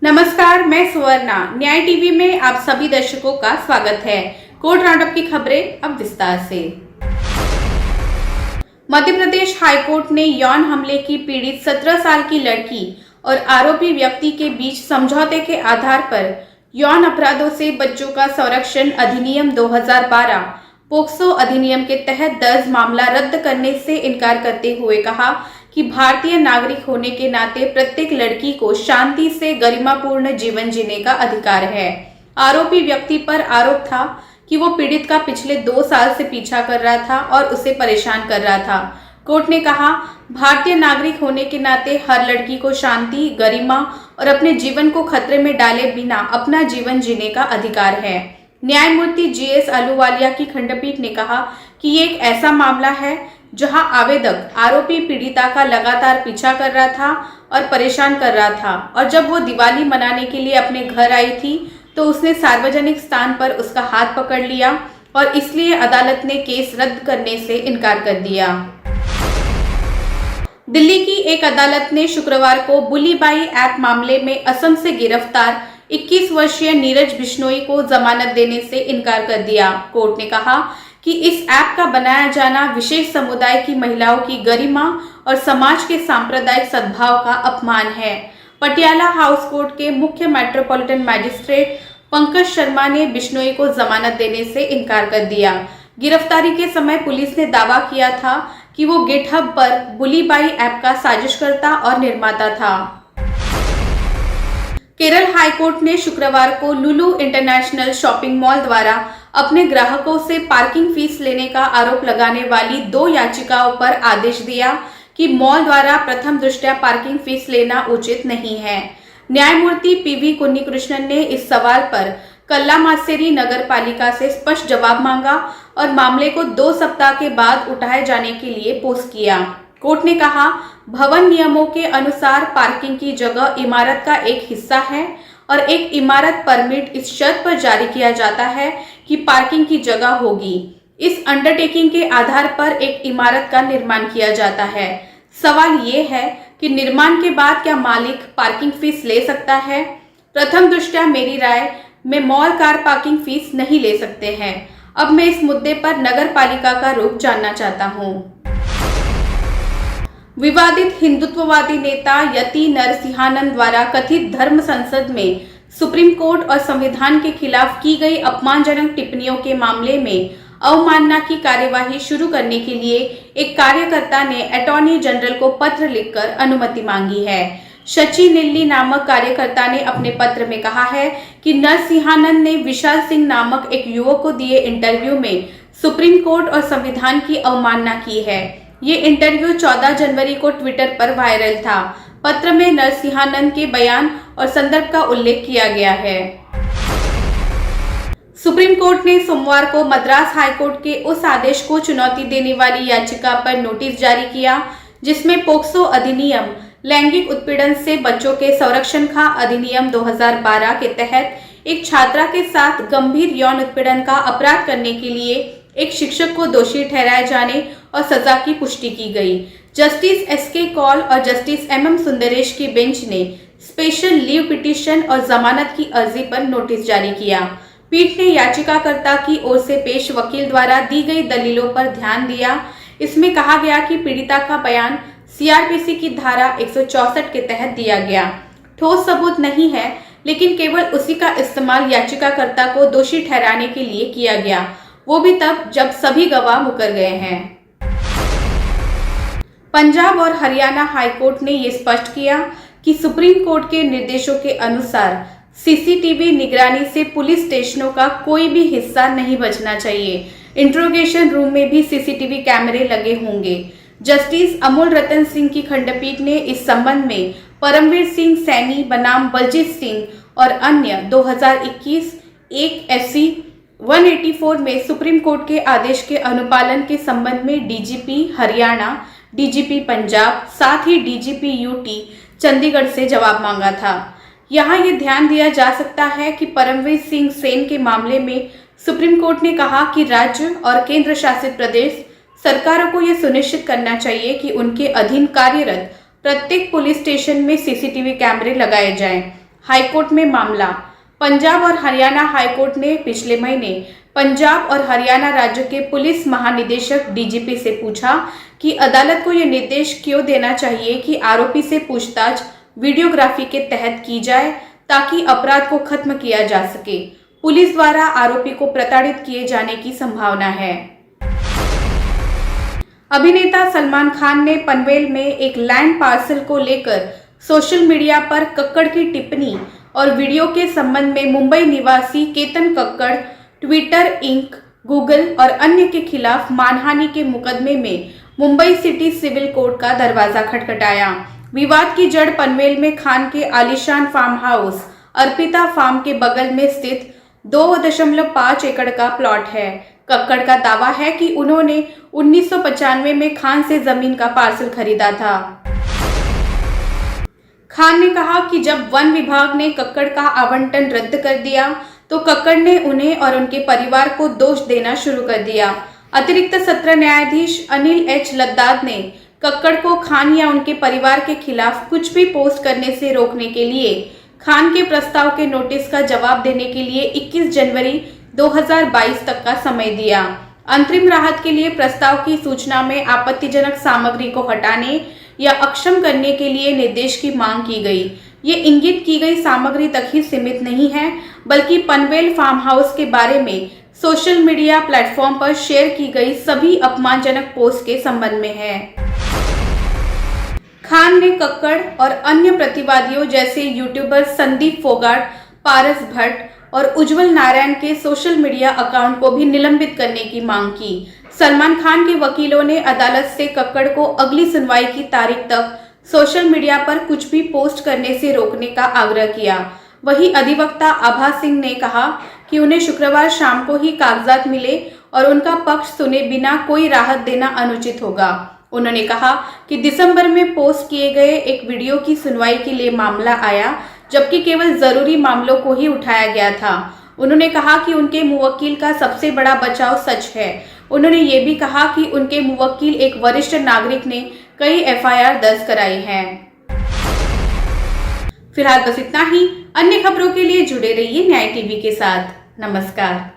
नमस्कार, मैं सुवर्णा। न्याय टीवी में आप सभी दर्शकों का स्वागत है। कोर्ट राउंडअप की खबरें अब विस्तार से। मध्य प्रदेश हाईकोर्ट ने यौन हमले की पीड़ित 17 साल की लड़की और आरोपी व्यक्ति के बीच समझौते के आधार पर यौन अपराधों से बच्चों का संरक्षण अधिनियम 2012 पोक्सो अधिनियम के तहत दर्ज मामला रद्द करने से इनकार करते हुए कहा कि भारतीय नागरिक होने के नाते प्रत्येक लड़की को शांति से गरिमापूर्ण जीवन जीने का अधिकार है। आरोपी व्यक्ति पर आरोप था कि वो पीड़ित का पिछले 2 साल से पीछा कर रहा था और उसे परेशान कर रहा था। कोर्ट ने कहा, भारतीय नागरिक होने के नाते हर लड़की को शांति, गरिमा और अपने जीवन को खतरे में डाले बिना अपना जीवन जीने का अधिकार है। न्यायमूर्ति जीएस अहलूवालिया की खंडपीठ ने कहा कि ये एक ऐसा मामला है जहां आवेदक आरोपी पीड़िता का लगातार पीछा कर रहा था और परेशान कर रहा था और जब वो दिवाली मनाने के लिए अपने घर आई थी तो उसने सार्वजनिक स्थान पर उसका हाथ पकड़ लिया और इसलिए अदालत ने केस रद्द करने से इनकार कर दिया। दिल्ली की एक अदालत ने शुक्रवार को बुलीबाई ऐप मामले में असम से गिरफ्तार 21 वर्षीय नीरज बिश्नोई को जमानत देने से इनकार कर दिया। कोर्ट ने कहा कि इस ऐप का बनाया जाना विशेष समुदाय की महिलाओं की गरिमा और समाज के सांप्रदायिक सद्भाव का अपमान है। पटियाला हाउस कोर्ट के मुख्य मेट्रोपॉलिटन मैजिस्ट्रेट पंकज शर्मा ने बिश्नोई को जमानत देने से इनकार कर दिया। गिरफ्तारी के समय पुलिस ने दावा किया था कि वो गिटहब पर बुलीबाई ऐप का साजिशकर्ता और निर्माता था। केरल हाईकोर्ट ने शुक्रवार को लुलु इंटरनेशनल शॉपिंग मॉल द्वारा अपने ग्राहकों से पार्किंग फीस लेने का आरोप लगाने वाली 2 याचिकाओं पर आदेश दिया कि मॉल द्वारा प्रथम दृष्टया पार्किंग फीस लेना उचित नहीं है। न्यायमूर्ति पीवी कुन्नीकृष्णन ने इस सवाल पर कल्लामासेरी नगर पालिका से स्पष्ट जवाब मांगा और मामले को 2 सप्ताह के बाद उठाए जाने के लिए पोस्ट किया। कोर्ट ने कहा, भवन नियमों के अनुसार पार्किंग की जगह इमारत का एक हिस्सा है और एक इमारत परमिट इस शर्त पर जारी किया जाता है कि पार्किंग की जगह होगी। इस अंडरटेकिंग के आधार पर एक इमारत का निर्माण किया जाता है। सवाल ये है कि निर्माण के बाद क्या मालिक पार्किंग फीस ले सकता है? प्रथम दृष्टया मेरी राय में मॉल कार पार्किंग फीस नहीं ले सकते हैं। अब मैं इस मुद्दे पर नगर पालिका का रुख जानना चाहता हूँ। विवादित हिंदुत्ववादी नेता यति नरसिंहानंद द्वारा कथित धर्म संसद में सुप्रीम कोर्ट और संविधान के खिलाफ की गई अपमानजनक टिप्पणियों के मामले में अवमानना की कार्यवाही शुरू करने के लिए एक कार्यकर्ता ने अटॉर्नी जनरल को पत्र लिखकर अनुमति मांगी है। शची निल्ली नामक कार्यकर्ता ने अपने पत्र में कहा है कि नरसिंहानंद ने विशाल सिंह नामक एक युवक को दिए इंटरव्यू में सुप्रीम कोर्ट और संविधान की अवमानना की है। ये इंटरव्यू 14 जनवरी को ट्विटर पर वायरल था। पत्र में नरसिंहानंद के बयान और संदर्भ का उल्लेख किया गया है। सुप्रीम कोर्ट ने सोमवार को मद्रास हाईकोर्ट के उस आदेश को चुनौती देने वाली याचिका पर नोटिस जारी किया जिसमें पोक्सो अधिनियम लैंगिक उत्पीड़न से बच्चों के संरक्षण का अधिनियम 2012 के तहत एक छात्रा के साथ गंभीर यौन उत्पीड़न का अपराध करने के लिए एक शिक्षक को दोषी ठहराए जाने और सजा की पुष्टि की गई। जस्टिस एसके कौल और जस्टिस एमएम सुंदरेश की बेंच ने स्पेशल लीव पिटीशन और जमानत की अर्जी पर नोटिस जारी किया। पीठ ने याचिकाकर्ता की ओर से पेश वकील द्वारा दी गई दलीलों पर ध्यान दिया। इसमें कहा गया कि पीड़िता का बयान सीआरपीसी की धारा 164 के तहत दिया गया। ठोस सबूत नहीं है, लेकिन केवल उसी का इस्तेमाल याचिकाकर्ता को दोषी ठहराने के लिए किया गया, वो भी तब जब सभी गवाह मुकर गए हैं। पंजाब और हरियाणा हाईकोर्ट ने ये स्पष्ट किया कि सुप्रीम कोर्ट के निर्देशों के अनुसार सीसीटीवी निगरानी से पुलिस स्टेशनों का कोई भी हिस्सा नहीं बचना चाहिए। इंट्रोगेशन रूम में भी सीसीटीवी कैमरे लगे होंगे। जस्टिस अमोल रतन सिंह की खंडपीठ ने इस संबंध में परमवीर सिंह सैनी बनाम बलजीत सिंह और अन्य 2021 1 SC 184 में सुप्रीम कोर्ट के आदेश के अनुपालन के संबंध में डीजीपी हरियाणा, डीजीपी पंजाब, साथ ही डीजीपी यूटी चंडीगढ़ से जवाब मांगा था। यहाँ ये ध्यान दिया जा सकता है कि परमवीर सिंह सेन के मामले में सुप्रीम कोर्ट ने कहा कि राज्य और केंद्र शासित प्रदेश सरकारों को यह सुनिश्चित करना चाहिए कि उनके अधीन कार्यरत प्रत्येक पुलिस स्टेशन में सीसीटीवी कैमरे लगाए जाएं। हाईकोर्ट में मामला। पंजाब और हरियाणा हाईकोर्ट ने पिछले महीने पंजाब और हरियाणा राज्य के पुलिस महानिदेशक डीजीपी से पूछा कि अदालत को यह निर्देश क्यों देना चाहिए कि आरोपी से पूछताछ वीडियोग्राफी के तहत की जाए ताकि अपराध को खत्म किया जा सके। पुलिस द्वारा आरोपी को प्रताड़ित किए जाने की संभावना है। अभिनेता सलमान खान ने पनवेल में एक लैंड पार्सल को लेकर सोशल मीडिया पर कक्कड़ की टिप्पणी और वीडियो के संबंध में मुंबई निवासी Ketan Kakkar, Twitter ink, Google और अन्य के खिलाफ मानहानि के मुकदमे में मुंबई सिटी सिविल कोर्ट का दरवाजा खटखटाया। विवाद की जड़ पनवेल में खान के आलीशान फार्म हाउस अर्पिता फार्म के बगल में स्थित 2.5 एकड़ का प्लॉट है। कक्कड़ का दावा है कि उन्होंने 1995 में खान से जमीन का पार्सल खरीदा था। खान ने कहा कि जब वन विभाग ने कक्कड़ का आवंटन रद्द कर दिया तो कक्कड़ ने उन्हें और उनके परिवार को दोष देना शुरू कर दिया। अतिरिक्त सत्र न्यायाधीश अनिल एच लद्दाद ने कक्कड़ को खान या उनके परिवार के खिलाफ कुछ भी पोस्ट करने से रोकने के लिए खान के प्रस्ताव के नोटिस का जवाब देने के लिए 21 जनवरी 2022 तक का समय दिया। अंतरिम राहत के लिए प्रस्ताव की सूचना में आपत्तिजनक सामग्री को हटाने या अक्षम करने के लिए निर्देश की मांग की गई। ये इंगित की गई सामग्री तक ही सीमित नहीं है, बल्कि पनवेल फार्म हाउस के बारे में सोशल मीडिया प्लेटफॉर्म पर शेयर की गई सभी अपमानजनक पोस्ट के संबंध में है। खान ने कक्कड़ और अन्य प्रतिवादियों जैसे यूट्यूबर संदीप फोगाट, पारस भट्ट और उज्जवल नारायण के सोशल मीडिया अकाउंट को भी निलंबित करने की मांग की। सलमान खान के वकीलों ने अदालत से कक्कड़ को अगली सुनवाई की तारीख तक सोशल मीडिया पर कुछ भी पोस्ट करने से रोकने का आग्रह किया। वहीं अधिवक्ता आभा सिंह ने कहा कि उन्हें शुक्रवार शाम को ही कागजात मिले और उनका पक्ष सुने बिना कोई राहत देना अनुचित होगा। उन्होंने कहा कि दिसंबर में पोस्ट किए गए एक वीडियो की सुनवाई के लिए मामला आया, जबकि केवल जरूरी मामलों को ही उठाया गया था। उन्होंने कहा कि उनके मुवक्किल का सबसे बड़ा बचाव सच है। उन्होंने ये भी कहा कि उनके मुवक्किल एक वरिष्ठ नागरिक ने कई एफआईआर दर्ज कराई हैं। फिलहाल बस इतना ही। अन्य खबरों के लिए जुड़े रहिए न्याय टीवी के साथ। नमस्कार।